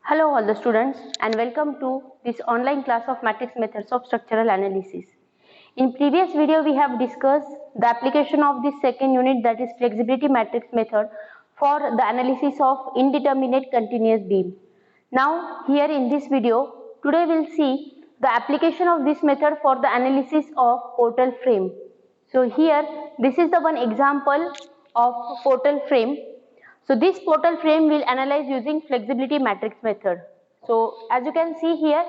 Hello all the students and welcome to this online class of matrix methods of structural analysis. In previous video we have discussed the application of this second unit, that is flexibility matrix method, for the analysis of indeterminate continuous beam. Now here in this video today we'll see the application of this method for the analysis of portal frame. So here this is the one example of portal frame. So this portal frame will analyze using flexibility matrix method. So as you can see here,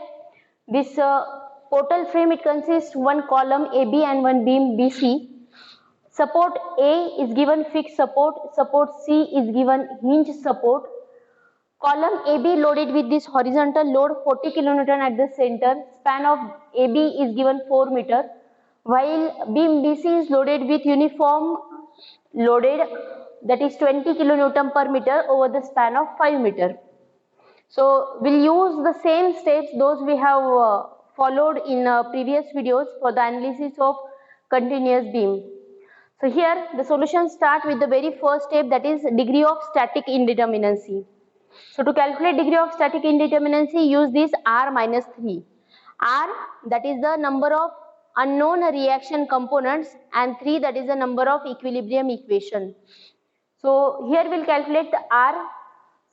this portal frame, it consists one column AB and one beam BC. Support A is given fixed support, support C is given hinge support. Column AB loaded with this horizontal load 40 kilonewton at the center. Span of AB is given 4 meter, while beam BC is loaded with uniform loaded, that is 20 kilonewton per meter over the span of 5 meter. So we'll use the same steps those we have followed in previous videos for the analysis of continuous beam. So here the solution start with the very first step, that is degree of static indeterminacy. So to calculate degree of static indeterminacy, use this R minus 3. R, that is the number of unknown reaction components, and 3, that is the number of equilibrium equation. So here we'll calculate the R.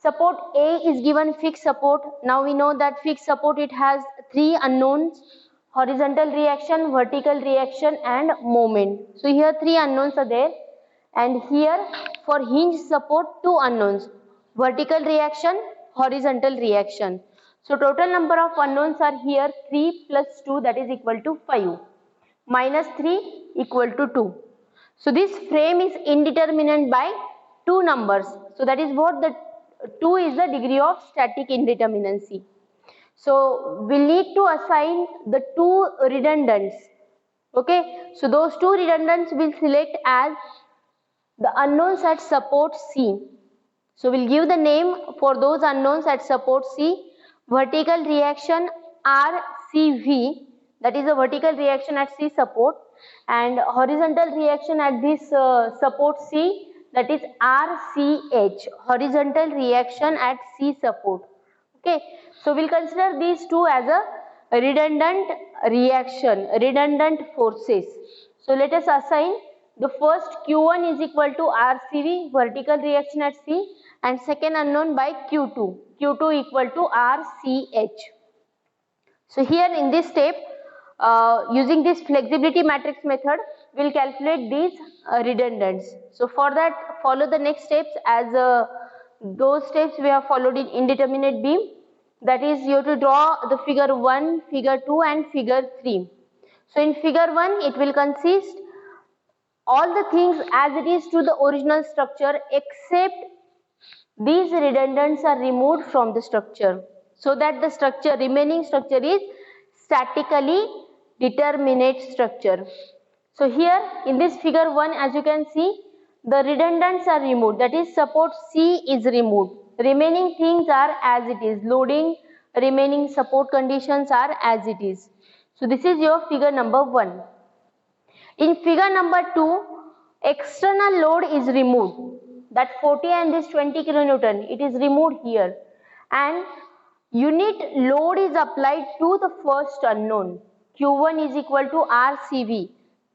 Support A is given fixed support. Now we know that fixed support, it has 3 unknowns: horizontal reaction, vertical reaction and moment. So here 3 unknowns are there, and here for hinge support 2 unknowns: vertical reaction, horizontal reaction. So total number of unknowns are here 3 plus 2, that is equal to 5, minus 3 equal to 2. So this frame is indeterminate by 2 numbers. So that is what the 2 is, the degree of static indeterminacy. So we need to assign the 2 redundants. Okay, so those 2 redundants will select as the unknowns at support C. So we'll give the name for those unknowns at support C. Vertical reaction RCV, that is a vertical reaction at C support, and horizontal reaction at this support C, that is RCH, horizontal reaction at C support. Okay, so we'll consider these two as a redundant reaction, redundant forces. So let us assign the first Q1 is equal to RCV, vertical reaction at C, and second unknown by Q2, Q2 equal to RCH. So here in this step, using this flexibility matrix method, we'll calculate these redundants. So for that, follow the next steps as those steps we have followed in indeterminate beam. That is, you have to draw the figure 1, figure 2 and figure 3. So in figure 1, it will consist all the things as it is to the original structure, except these redundants are removed from the structure, so that the structure, remaining structure, is statically determinate structure. So here in this figure 1, as you can see, the redundants are removed, that is support C is removed. Remaining things are as it is, loading, remaining support conditions are as it is. So this is your figure number 1. In figure number 2, external load is removed, that 40 and this 20 kilonewton, it is removed here, and unit load is applied to the first unknown. Q1 is equal to RCV.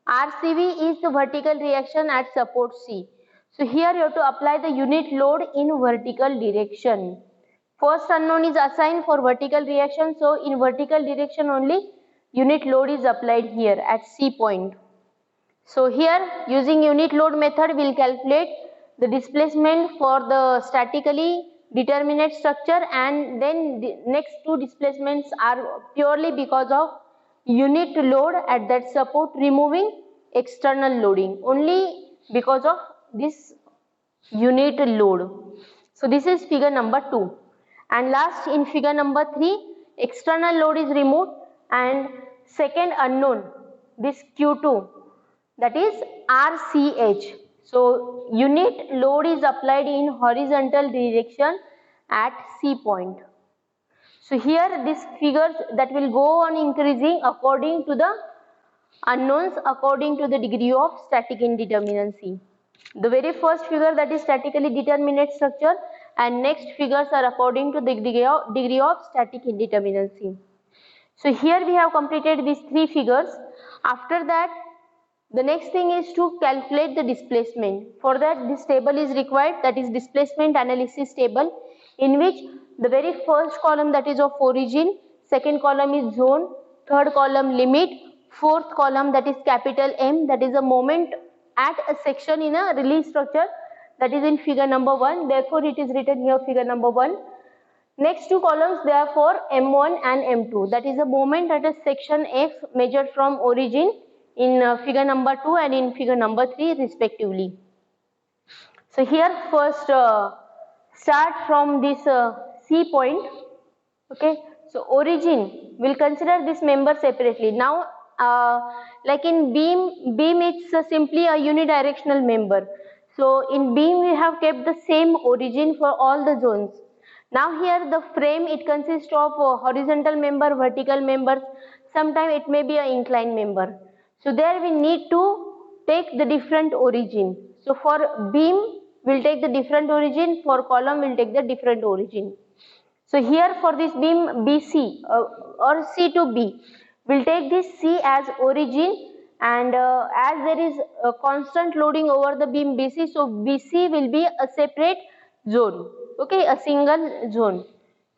RCV is the vertical reaction at support C. So here you have to apply the unit load in vertical direction. First unknown is assigned for vertical reaction, so in vertical direction only unit load is applied here at C point. So here using unit load method, we will calculate the displacement for the statically determinate structure, and then the next 2 displacements are purely because of unit load at that support, removing external loading, only because of this unit load. So this is figure number 2. And last, in figure number 3, external load is removed and second unknown, this Q2, that is RCH. So unit load is applied in horizontal direction at C point. So here these figures that will go on increasing according to the unknowns, according to the degree of static indeterminacy. The very first figure, that is statically determinate structure, and next figures are according to the degree of static indeterminacy. So here we have completed these three figures. After that, the next thing is to calculate the displacement. For that, this table is required, that is displacement analysis table, in which the very first column, that is of origin, second column is zone, third column limit, fourth column, that is capital M, that is a moment at a section in a release structure, that is in figure number 1. Therefore, it is written here figure number 1. Next two columns, they are for M1 and M2, that is a moment at a section X measured from origin in figure number 2 and in figure number 3 respectively. So here first start from this C point. Okay, so origin, we'll consider this member separately. Now like in beam it's simply a unidirectional member. So in beam we have kept the same origin for all the zones. Now here the frame, it consists of horizontal member, vertical members, sometimes it may be an inclined member. So there we need to take the different origin. So for beam we'll take the different origin, for column we'll take the different origin. So here for this beam BC or C to B, we'll take this C as origin, and as there is a constant loading over the beam BC, so BC will be a separate zone, okay, a single zone.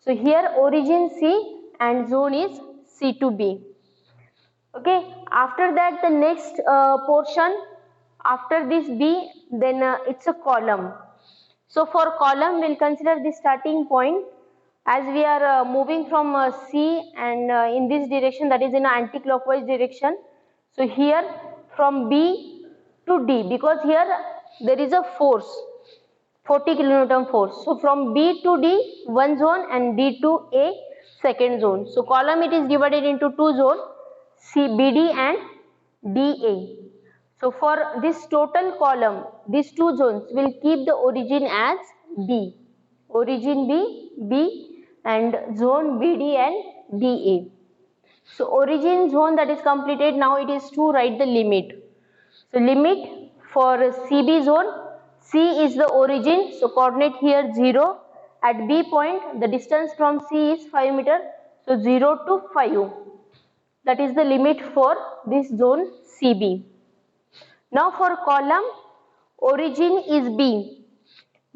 So here origin C and zone is C to B. Okay, after that the next portion, after this B, then it's a column. So for column we'll consider the starting point, as we are moving from C and in this direction, that is in anti-clockwise direction. So here from B to D, because here there is a force, 40 kilonewton force. So from B to D one zone and D to A second zone. So column it is divided into two zones, BD and DA. So for this total column, these two zones will keep the origin as B, origin B and zone BD and DA. So origin zone that is completed. Now it is to write the limit. So limit for CB zone, C is the origin, so coordinate here 0. At B point the distance from C is 5 meter, so 0 to 5. That is the limit for this zone CB. Now for column, origin is B.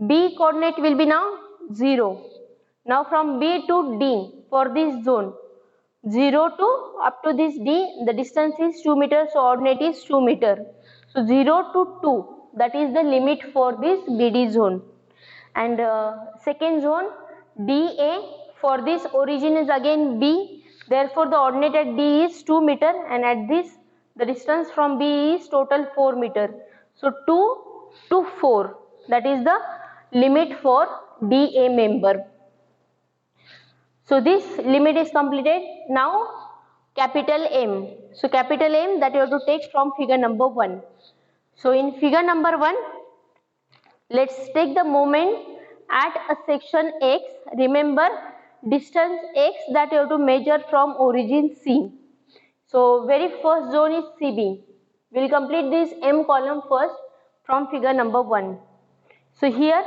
B coordinate will be now 0. Now from B to D for this zone, 0 to up to this D, the distance is 2 meter, so ordinate is 2 meter. So 0 to 2, that is the limit for this BD zone. And second zone DA, for this origin is again B, therefore the ordinate at D is 2 meter, and at this the distance from B is total 4 meter. So 2 to 4, that is the limit for DA member. So this limit is completed. Now capital M. So capital M, that you have to take from figure number 1. So in figure number 1, let's take the moment at a section X. Remember distance X that you have to measure from origin C. So very first zone is CB. We will complete this M column first from figure number 1. So here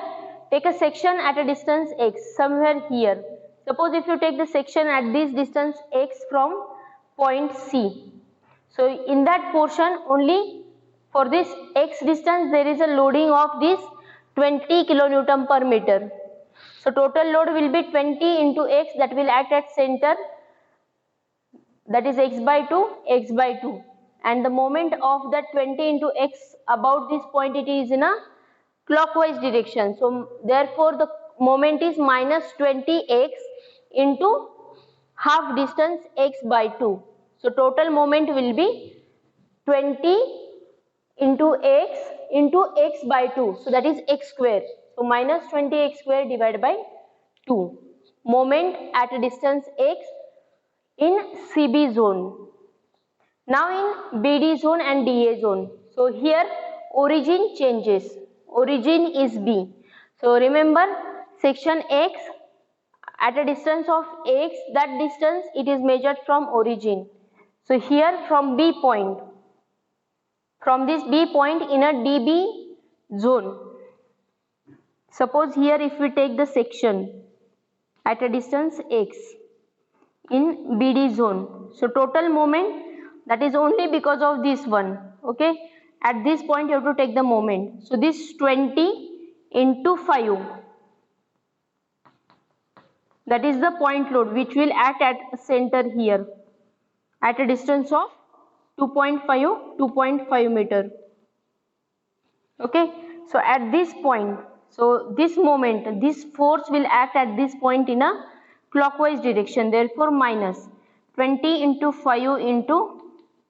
take a section at a distance X, somewhere here. Suppose if you take the section at this distance X from point C. So in that portion only for this X distance there is a loading of this 20 kilonewton per meter. So total load will be 20 into X, that will act at center, that is X by 2, and the moment of that 20 into X about this point, it is in a clockwise direction. So therefore the moment is minus 20x into half distance X by 2. So total moment will be 20 into X by 2. So that is X square. So minus 20x square divided by 2. Moment at a distance X in CB zone. Now in BD zone and DA zone. So here origin changes. Origin is B. So remember section X at a distance of X, that distance it is measured from origin. So here from B point, from this B point in a DB zone, Suppose here if we take the section at a distance x in BD zone, so total moment that is only because of this one, okay. At this point you have to take the moment, so this 20 into 5, that is the point load which will act at center here at a distance of 2.5 meter, okay. So at this point, so this moment, this force will act at this point in a clockwise direction, therefore minus 20 into 5 into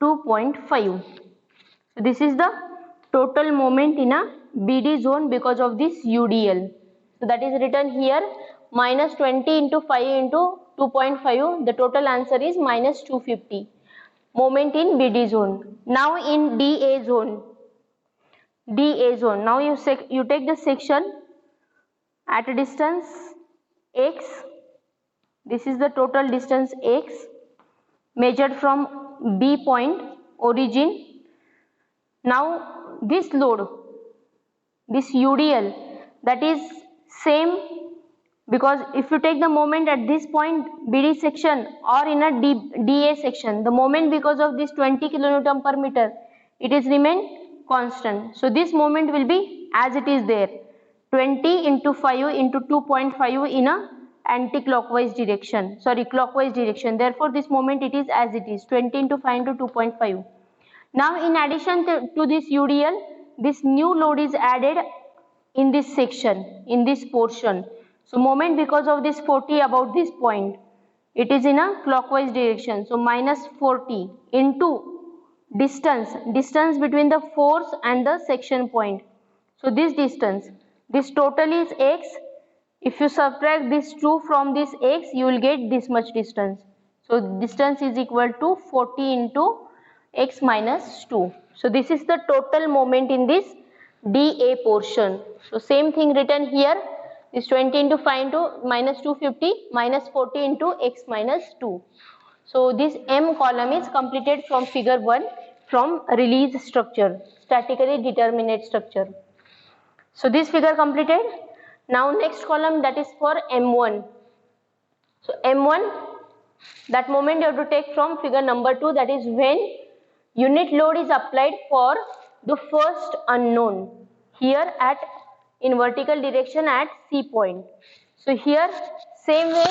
2.5. so this is the total moment in a BD zone because of this UDL. So that is written here, minus 20 into 5 into 2.5, the total answer is minus 250 moment in BD zone. Now in DA zone, now you take the section at a distance x, this is the total distance x measured from B point origin. Now this load, this UDL, that is same, because if you take the moment at this point BD section or in a DA section, the moment because of this 20 kilonewton per meter, it is remain constant. So this moment will be as it is there, 20 into 5 into 2.5 in a anti-clockwise direction, clockwise direction, therefore this moment it is as it is, 20 into 5 into 2.5. Now in addition to this UDL, this new load is added in this section, in this portion. So moment because of this 40 about this point, it is in a clockwise direction, so minus 40 into distance between the force and the section point. So this distance, this total is x. If you subtract this 2 from this x, you will get this much distance. So distance is equal to 40 into x minus 2. So this is the total moment in this DA portion. So same thing written here, is 20 into 5 into minus 250 minus 40 into x minus 2. So this M column is completed from figure 1 from release structure, statically determinate structure. So this figure completed. Now next column, that is for M1. So M1, that moment you have to take from figure number 2, that is when unit load is applied for the first unknown here at in vertical direction at C point. So here same way,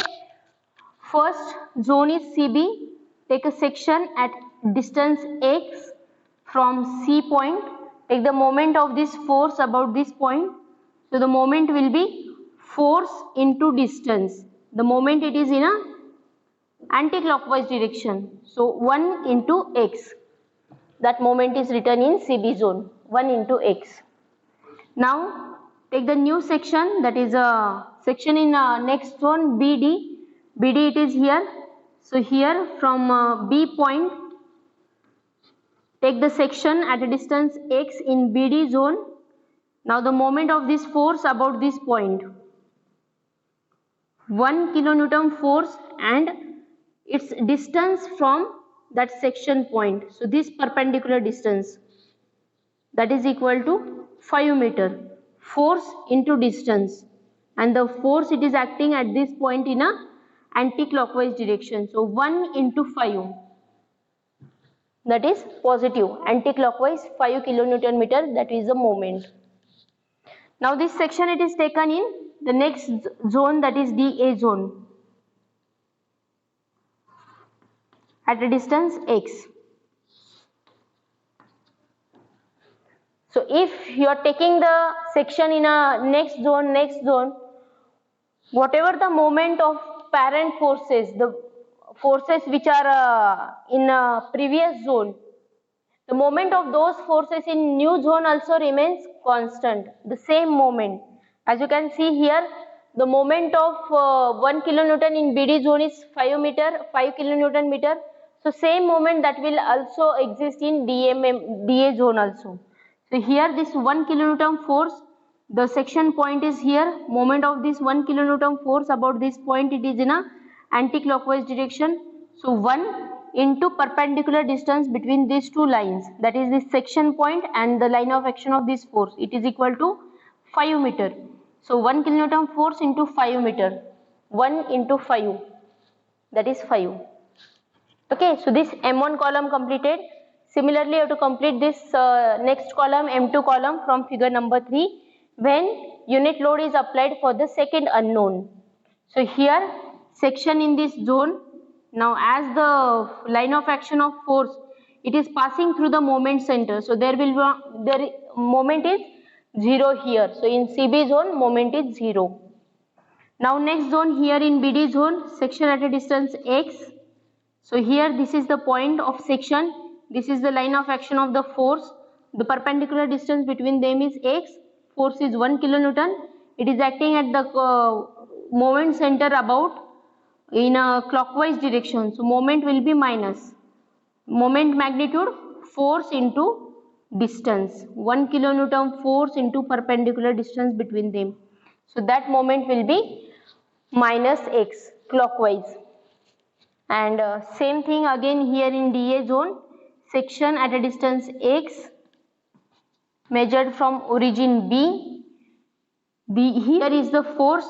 first zone is CB, take a section at distance x from C point, take the moment of this force about this point. So the moment will be force into distance, the moment it is in a anti-clockwise direction, so 1 into x, that moment is written in CB zone, 1 into x. Now take the new section, that is a section in next zone BD it is here. So here from B point, take the section at a distance x in BD zone. Now the moment of this force about this point, 1 kilonewton force and its distance from that section point. So this perpendicular distance, that is equal to 5 meter, force into distance, and the force it is acting at this point in a anti-clockwise direction. So 1 into 5, that is positive, anti-clockwise 5 kilonewton meter, that is the moment. Now this section it is taken in the next zone, that is DA zone, at a distance x. So if you are taking the section in a next zone, whatever the moment of parent forces, the forces which are in a previous zone, the moment of those forces in new zone also remains constant, the same moment. As you can see here, the moment of 1 kilonewton in BD zone is 5 kilonewton meter. So same moment that will also exist in DA zone also. So here this 1 kilonewton force, the section point is here, moment of this 1 kilonewton force about this point, it is in a anti-clockwise direction. So 1 into perpendicular distance between these two lines, that is this section point and the line of action of this force, it is equal to 5 meter. So 1 kilonewton force into 5 meter. 1 into 5, that is 5. Okay, so this M1 column completed. Similarly, you have to complete this next column, M2 column from figure number 3, when unit load is applied for the second unknown. So here, section in this zone. Now as the line of action of force, it is passing through the moment center. So there will be, moment is 0 here. So in CB zone, moment is 0. Now next zone here in BD zone, section at a distance x. So here this is the point of section. This is the line of action of the force. The perpendicular distance between them is x. Force is 1 kilonewton. It is acting at the moment center about in a clockwise direction. So moment will be minus. Moment magnitude, force into distance. 1 kilonewton force into perpendicular distance between them. So that moment will be minus x clockwise. And same thing again here in DA zone, section at a distance x measured from origin B. Here is the force,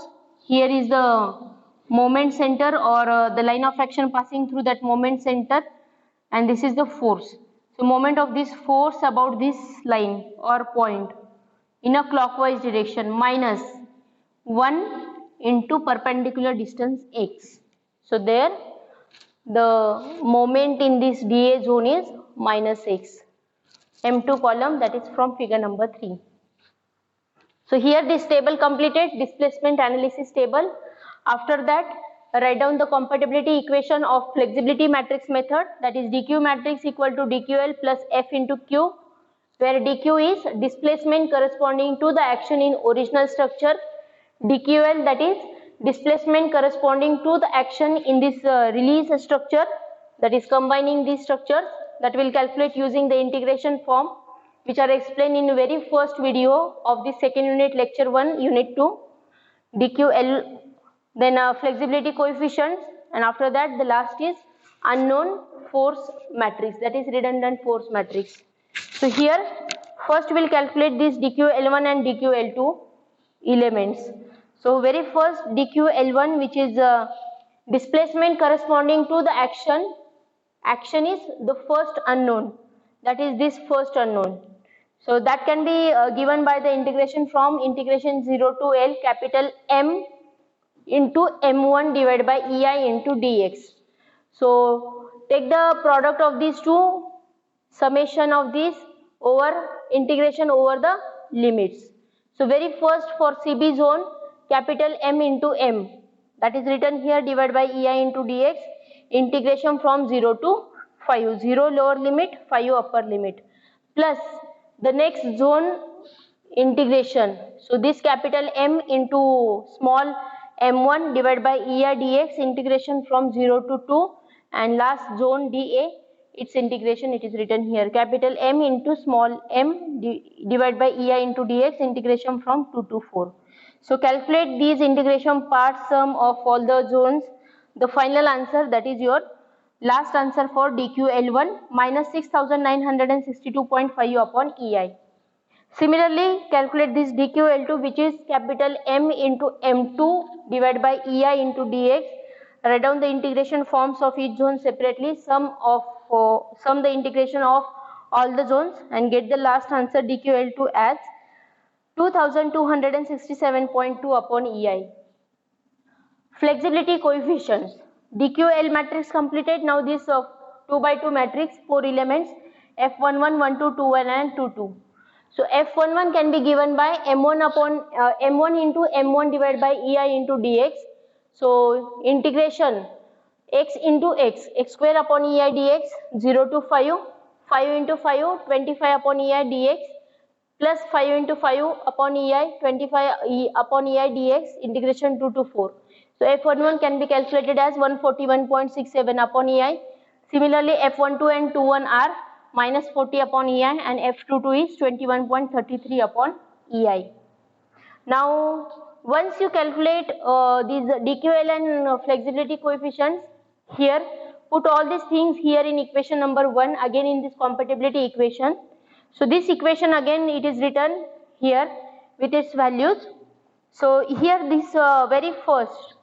here is the moment center or the line of action passing through that moment center, and this is the force. So moment of this force about this line or point in a clockwise direction minus 1 into perpendicular distance x. So there the moment in this DA zone is minus x. M2 column, that is from figure number 3. So here this table completed, displacement analysis table. After that, write down the compatibility equation of flexibility matrix method, that is dq matrix equal to dql plus f into q, where dq is displacement corresponding to the action in original structure, dql that is displacement corresponding to the action in this release structure, that is combining these structures, that will calculate using the integration form which are explained in very first video of the second unit, lecture 1, unit 2, dql, then flexibility coefficients, and after that the last is unknown force matrix, that is redundant force matrix. So here first we will calculate this dql1 and dql2 elements. So very first dql1, which is displacement corresponding to the action is the first unknown, that is this first unknown. So that can be given by the integration from integration 0 to L capital M into M1 divided by EI into dx. So take the product of these two, summation of these over integration over the limits. So very first for CB zone, capital M into M, that is written here, divided by EI into dx, integration from 0 to 5, 0 lower limit, 5 upper limit, plus the next zone integration. So this capital M into small m1 divided by EI dx, integration from 0 to 2, and last zone DA, its integration, it is written here, capital M into small m divided by EI into dx, integration from 2 to 4. So calculate these integration part sum of all the zones. The final answer, that is your last answer for dql1 minus 6962.5 upon EI. Similarly, calculate this dql2, which is capital M into m2 divided by EI into dx. Write down the integration forms of each zone separately, sum the integration of all the zones, and get the last answer dql2 as 2267.2 upon EI. Flexibility coefficients. dql matrix completed. Now this 2 by 2 matrix, 4 elements, F11, 12, 21 and 22. So F11 can be given by M1 upon M1 into M1 divided by EI into dx. So integration x into x square upon EI dx, 0 to 5, 5 into 5, 25 upon EI dx, plus 5 into 5 upon EI, 25 upon EI dx, integration 2 to 4. So F11 can be calculated as 141.67 upon EI. Similarly, F12 and 21 are minus 40 upon EI, and F22 is 21.33 upon EI. Now, once you calculate these dql and flexibility coefficients, here put all these things here in equation number 1, again in this compatibility equation. So this equation again it is written here with its values. So here this very first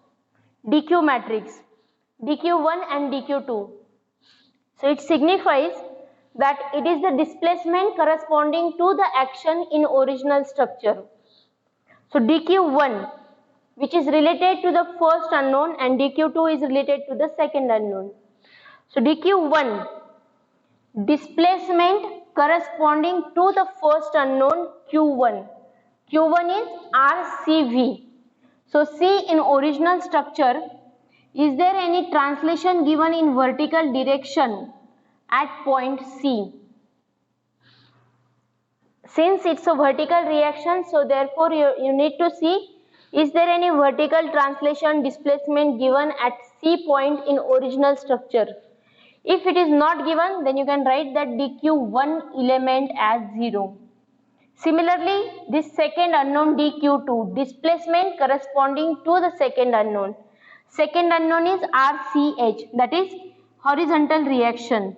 DQ matrix, DQ1 and DQ2. So it signifies that it is the displacement corresponding to the action in original structure. So DQ1, which is related to the first unknown, and DQ2 is related to the second unknown. So DQ1, displacement corresponding to the first unknown Q1. Q1 is RCV. So see, in original structure, is there any translation given in vertical direction at point C? Since it's a vertical reaction, so therefore you need to see, is there any vertical translation displacement given at C point in original structure? If it is not given, then you can write that DQ1 element as 0. Similarly, this second unknown DQ2, displacement corresponding to the second unknown. Second unknown is RCH, that is horizontal reaction.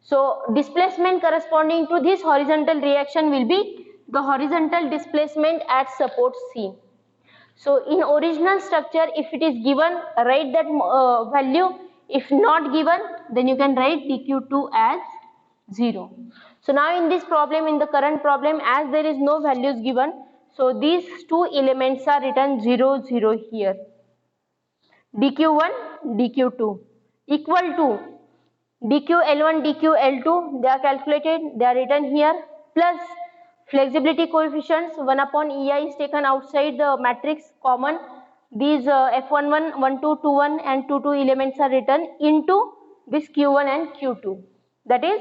So displacement corresponding to this horizontal reaction will be the horizontal displacement at support C. So in original structure, if it is given, write that value. If not given, then you can write DQ2 as 0. So now in this problem, in the current problem, as there is no values given, so these two elements are written 0, 0 here. DQ1, DQ2 equal to DQL1, DQL2, they are calculated, they are written here, plus flexibility coefficients 1 upon EI is taken outside the matrix common. These F11, 12, 21 and 22 elements are written into this Q1 and Q2, that is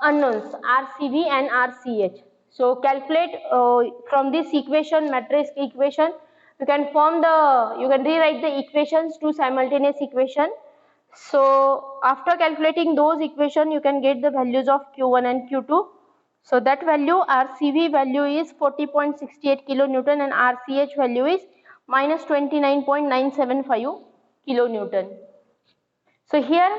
unknowns RCV and RCH. So calculate from this equation, matrix equation, you can rewrite the equations to simultaneous equation. So after calculating those equations, you can get the values of Q1 and Q2. So that value, RCV value is 40.68 kilonewton and RCH value is minus 29.975 kilonewton. So here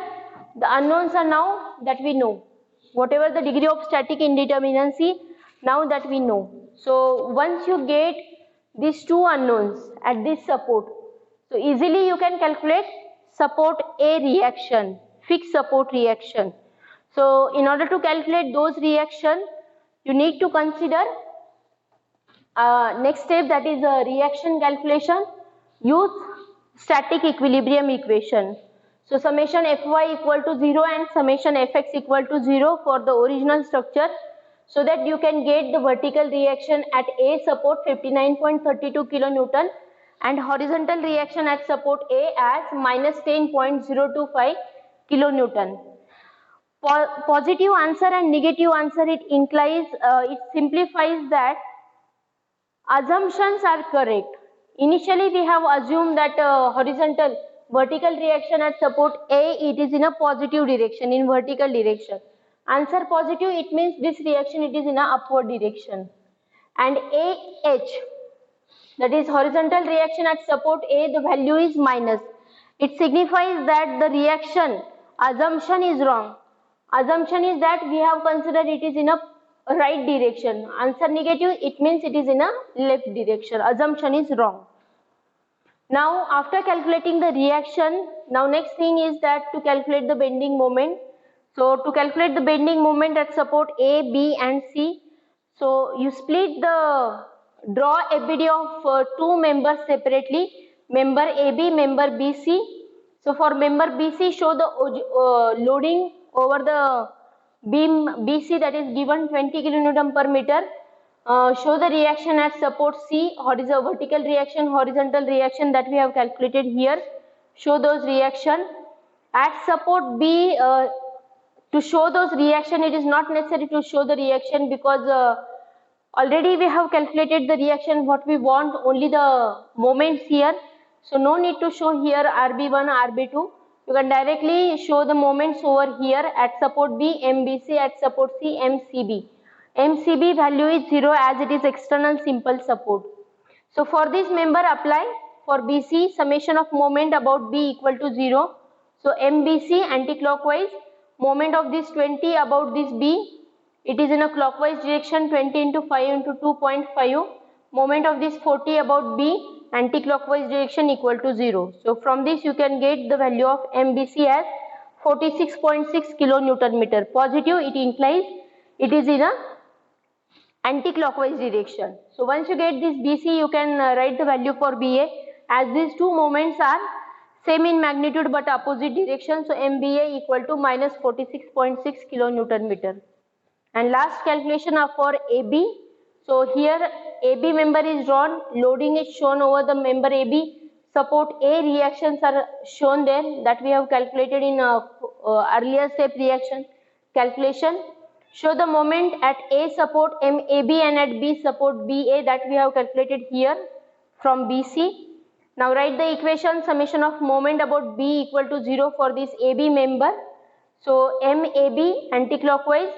the unknowns are now that we know. Whatever the degree of static indeterminacy, now that we know. So once you get these two unknowns at this support, so easily you can calculate support A reaction, fixed support reaction. So in order to calculate those reactions, you need to consider next step, that is a reaction calculation. Use static equilibrium equation. So summation Fy equal to 0 and summation Fx equal to 0 for the original structure, so that you can get the vertical reaction at A support 59.32 kilonewton and horizontal reaction at support A as minus 10.025 kilonewton. Positive answer and negative answer, it implies, it simplifies that assumptions are correct. Initially we have assumed that vertical reaction at support A, it is in a positive direction, in vertical direction. Answer positive, it means this reaction it is in a upward direction. And AH, that is horizontal reaction at support A, the value is minus. It signifies that the reaction assumption is wrong. Assumption is that we have considered it is in a right direction. Answer negative, it means it is in a left direction. Assumption is wrong. Now after calculating the reaction, now next thing is that to calculate the bending moment. So to calculate the bending moment at support A, B and C, so you split the, draw ABD of two members separately, member AB, member BC. So for member BC, show the loading over the beam BC, that is given 20 kilonewton per meter. Show the reaction at support C, vertical reaction, horizontal reaction that we have calculated here. Show those reaction. At support B, to show those reaction, it is not necessary to show the reaction because already we have calculated the reaction. What we want, only the moments here. So no need to show here RB1, RB2. You can directly show the moments over here at support B, MBC, at support C, MCB. MCB value is 0 as it is external simple support. So for this member apply. For BC, summation of moment about B equal to 0. So MBC anti-clockwise, moment of this 20 about this B, it is in a clockwise direction, 20 into 5 into 2.5 moment of this 40 about B anti-clockwise direction equal to 0. So from this you can get the value of MBC as 46.6 kilonewton meter. Positive, it implies it is in a anti-clockwise direction. So once you get this BC, you can write the value for BA, as these two moments are same in magnitude but opposite direction. So MBA equal to minus 46.6 kilonewton meter. And last calculation are for AB. So here AB member is drawn, loading is shown over the member AB, support A reactions are shown there that we have calculated in earlier step reaction calculation. Show the moment at A support MAB and at B support BA that we have calculated here from BC. Now write the equation summation of moment about B equal to 0 for this AB member. So MAB anti-clockwise,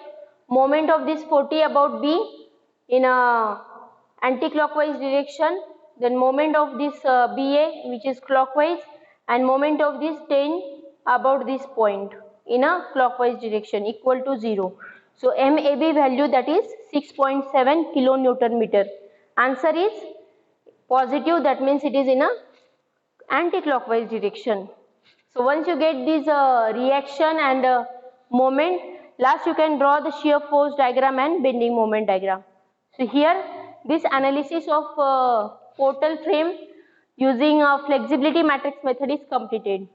moment of this 40 about B in a anti-clockwise direction, then moment of this BA which is clockwise, and moment of this 10 about this point in a clockwise direction equal to 0. So MAB value that is 6.7 kilonewton meter. Answer is positive, that means it is in a anti-clockwise direction. So once you get this reaction and moment, last you can draw the shear force diagram and bending moment diagram. So here this analysis of portal frame using flexibility matrix method is completed.